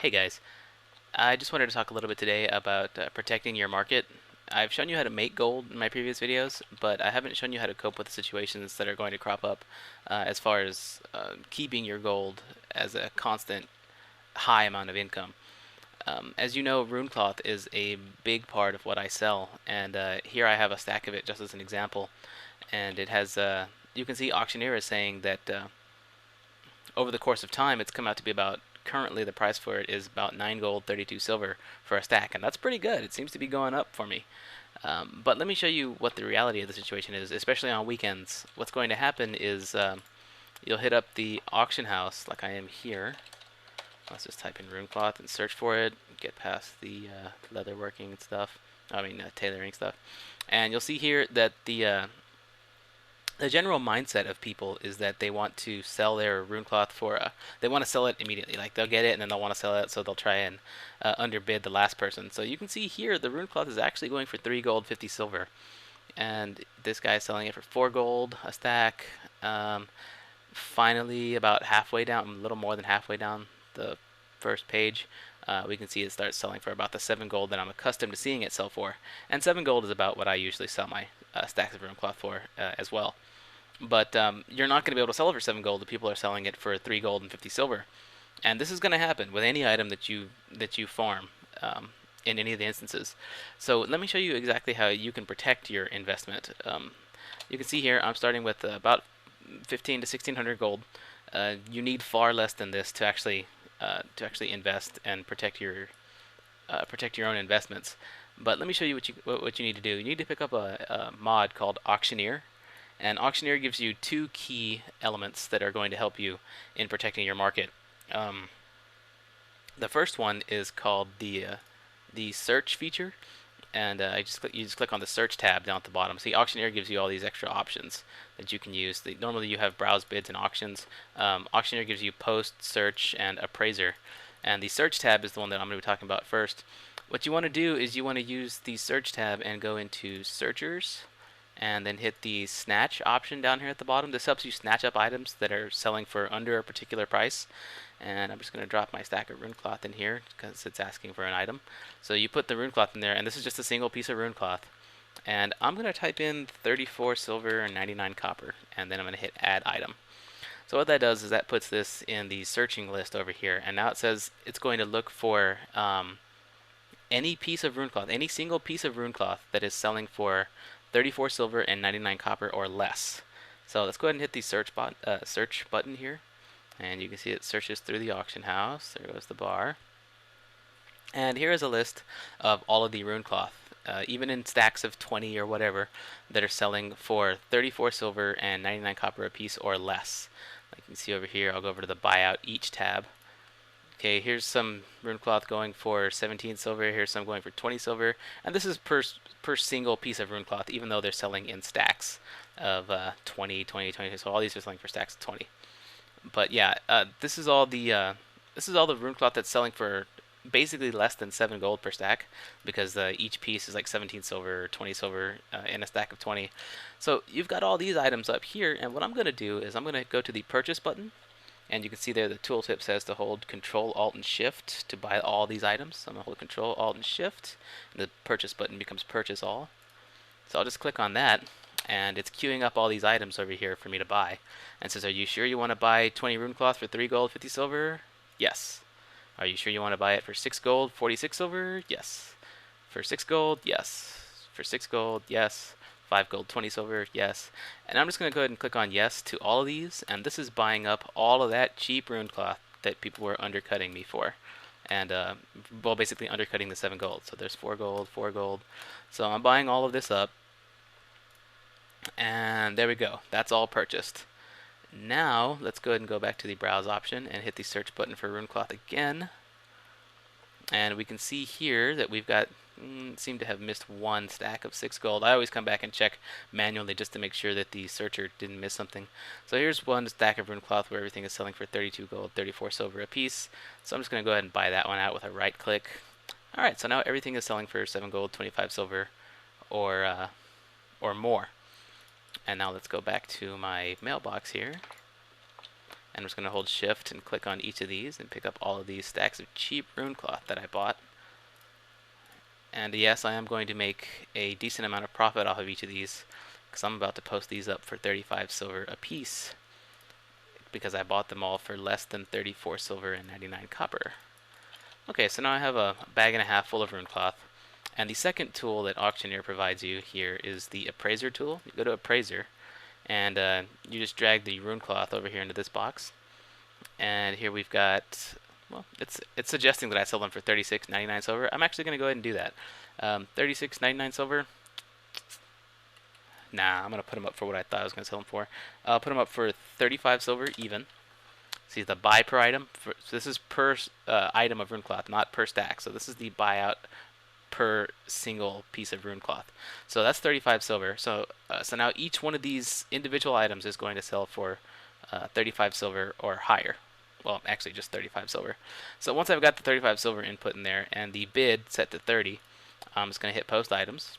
Hey guys, I just wanted to talk a little bit today about protecting your market. I've shown you how to make gold in my previous videos, but I haven't shown you how to cope with the situations that are going to crop up as far as keeping your gold as a constant high amount of income. As you know, rune cloth is a big part of what I sell, and here I have a stack of it just as an example. And it has, you can see Auctioneer is saying that over the course of time, it's come out to be about currently the price for it is about 9 gold, 32 silver for a stack, and that's pretty good. It seems to be going up for me. But let me show you what the reality of the situation is, especially on weekends. What's going to happen is you'll hit up the auction house like I am here. Let's just type in runecloth and search for it. Get past the leatherworking and stuff. I mean tailoring stuff, and you'll see here that the general mindset of people is that they want to sell their rune cloth for they want to sell it immediately. Like they'll get it and then they'll want to sell it, so they'll try and underbid the last person. So you can see here the rune cloth is actually going for 3 gold, 50 silver, and this guy is selling it for 4 gold a stack. Finally, about halfway down, a little more than halfway down the first page, we can see it starts selling for about the 7 gold that I'm accustomed to seeing it sell for. And 7 gold is about what I usually sell my stacks of rune cloth for as well. But you're not going to be able to sell it for 7 gold if people are selling it for 3 gold and 50 silver. And this is going to happen with any item that you farm in any of the instances. So let me show you exactly how you can protect your investment. You can see here I'm starting with about 15 to 1600 gold. You need far less than this to actually invest and protect your own investments. But let me show you what you need to do. You need to pick up a mod called Auctioneer. And Auctioneer gives you 2 key elements that are going to help you in protecting your market. The first one is called the search feature, and you just click on the search tab down at the bottom. See, Auctioneer gives you all these extra options that you can use. Normally you have browse bids and auctions. Auctioneer gives you post, search, and appraiser. And the search tab is the one that I'm going to be talking about first. What you want to do is you want to use the search tab and go into searchers, and then hit the snatch option down here at the bottom. This helps you snatch up items that are selling for under a particular price. And I'm just going to drop my stack of rune cloth in here because it's asking for an item. So you put the rune cloth in there, and this is just a single piece of rune cloth. And I'm going to type in 34 silver and 99 copper, and then I'm going to hit add item. So what that does is that puts this in the searching list over here, and now it says it's going to look for any piece of rune cloth, any single piece of rune cloth that is selling for 34 silver and 99 copper or less. So let's go ahead and hit the search button here, and you can see it searches through the auction house. There goes the bar, and here is a list of all of the rune cloth, even in stacks of 20 or whatever, that are selling for 34 silver and 99 copper a piece or less. Like you can see over here, I'll go over to the buyout each tab. Okay, here's some rune cloth going for 17 silver. Here's some going for 20 silver, and this is per single piece of rune cloth, even though they're selling in stacks of 20, 20, 20. So all these are selling for stacks of 20. But yeah, this is all the rune cloth that's selling for basically less than 7 gold per stack, because each piece is like 17 silver or 20 silver in a stack of 20. So you've got all these items up here, and what I'm going to do is I'm going to go to the purchase button. And you can see there the tooltip says to hold Control, Alt, and Shift to buy all these items. So I'm going to hold Control, Alt, and Shift, and the purchase button becomes Purchase All. So I'll just click on that, and it's queuing up all these items over here for me to buy. And says, are you sure you want to buy 20 rune cloth for 3 gold, 50 silver? Yes. Are you sure you want to buy it for 6 gold, 46 silver? Yes. For 6 gold? Yes. For 6 gold? Yes. 5 gold, 20 silver, yes. And I'm just going to go ahead and click on yes to all of these, and this is buying up all of that cheap rune cloth that people were undercutting me for. And, well, basically undercutting the 7 gold. So there's 4 gold, 4 gold. So I'm buying all of this up. And there we go. That's all purchased. Now, let's go ahead and go back to the browse option and hit the search button for rune cloth again. And we can see here that we've got seem to have missed 1 stack of 6 gold. I always come back and check manually just to make sure that the searcher didn't miss something. So here's 1 stack of rune cloth where everything is selling for 32 gold, 34 silver a piece. So I'm just going to go ahead and buy that one out with a right click. Alright, so now everything is selling for 7 gold, 25 silver, or more. And now let's go back to my mailbox here. And I'm just going to hold shift and click on each of these and pick up all of these stacks of cheap rune cloth that I bought. And yes, I am going to make a decent amount of profit off of each of these, because I'm about to post these up for 35 silver a piece, because I bought them all for less than 34 silver and 99 copper. Okay, so now I have a bag and a half full of rune cloth. And the second tool that Auctioneer provides you here is the Appraiser tool. You go to Appraiser, and you just drag the rune cloth over here into this box. And here we've got, well, it's suggesting that I sell them for 36.99 silver. I'm actually going to go ahead and do that. 36.99 silver. Nah, I'm going to put them up for what I thought I was going to sell them for. I'll put them up for 35 silver even. See the buy per item. So this is per item of rune cloth, not per stack. So this is the buyout per single piece of rune cloth. So that's 35 silver. So now each one of these individual items is going to sell for 35 silver or higher. Well, actually just 35 silver. So once I've got the 35 silver input in there and the bid set to 30, I'm just going to hit post items.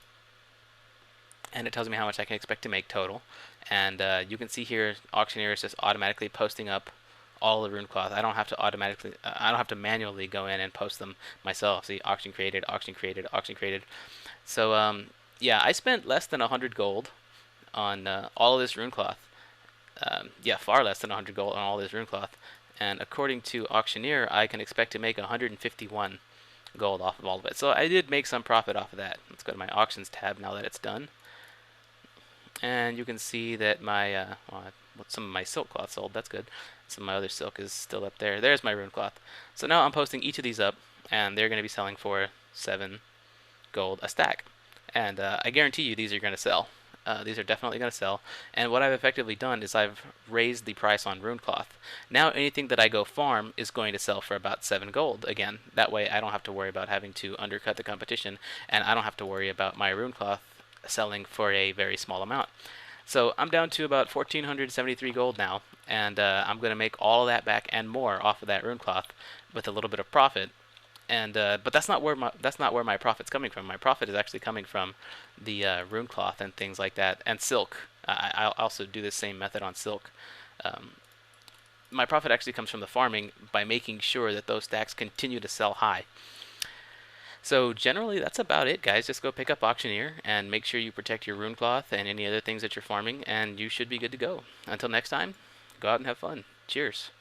And it tells me how much I can expect to make total. And you can see here, Auctioneer is just automatically posting up all the rune cloth. I don't have to automatically, I don't have to manually go in and post them myself. See, auction created, auction created, auction created. So yeah, I spent less than 100 gold on all of this rune cloth. Yeah, far less than 100 gold on all this rune cloth. And according to Auctioneer, I can expect to make 151 gold off of all of it. So I did make some profit off of that. Let's go to my auctions tab now that it's done. And you can see that my some of my silk cloth sold. That's good. Some of my other silk is still up there. There's my rune cloth. So now I'm posting each of these up, and they're going to be selling for 7 gold a stack. And I guarantee you these are going to sell. These are definitely going to sell. And what I've effectively done is I've raised the price on rune cloth. Now anything that I go farm is going to sell for about 7 gold again. That way I don't have to worry about having to undercut the competition, and I don't have to worry about my rune cloth selling for a very small amount. So I'm down to about 1,473 gold now, and I'm going to make all of that back and more off of that rune cloth with a little bit of profit. And but that's not where my profit's coming from. My profit is actually coming from the rune cloth and things like that, and silk. I'll also do the same method on silk. My profit actually comes from the farming by making sure that those stacks continue to sell high. So generally, that's about it, guys. Just go pick up Auctioneer and make sure you protect your rune cloth and any other things that you're farming, and you should be good to go. Until next time, go out and have fun. Cheers.